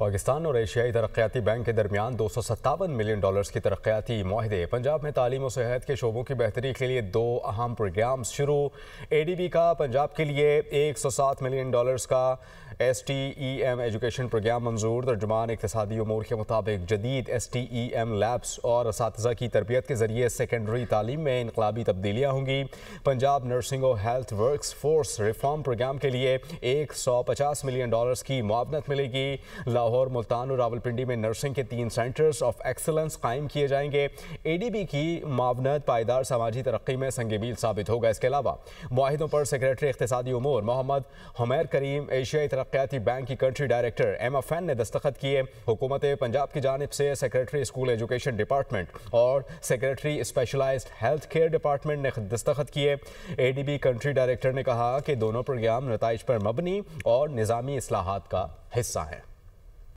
پاکستان اور ایشیائی ترقیاتی بینک کے درمیان $257 ملین کی ترقیاتی معاہدے۔ پنجاب میں تعلیم و صحت کے شعبوں کی بہتری کے لیے 2 اہم پروگرامز شروع۔ ADB کا پنجاب کے لیے $107 ملین کا STEM ایجوکیشن پروگرام منظور۔ ترجمان اقتصادی امور کے مطابق جدید STEM لیبس اور اساتذہ کی تربیت کے ذریعے سیکنڈری تعلیم میں انقلابی تبدیلیاں ہوں گی۔ پنجاب نرسنگ و health works force reform programme کے لیے $150 ملین کی معاونت ملے گی۔ لاہور، ملتان اور راولپنڈی میں نرسنگ کے 3 سینٹرز آف ایکسلنس قائم کیے جائیں گے۔ ADB کی معاونت پائیدار سماجی ترقی میں سنگ میل ثابت ہوگا۔ اس کے علاوہ معاہدوں پر سیکریٹری اقتصادی امور محمد حمیر کریم، ایشیائی ترقیاتی بینک کی کنٹری ڈائریکٹر ایما فین نے دستخط کیے۔ حکومت پنجاب کی جانب سے سیکریٹری اسکول ایجوکیشن ڈپارٹمنٹ اور secretary specialised health care department نے دستخط کیے۔ ADB کنٹری ڈائریکٹر نے کہا کہ دونوں پروگرام نتائج پر مبنی اور نظامی اصلاحات کا حصہ ہیں۔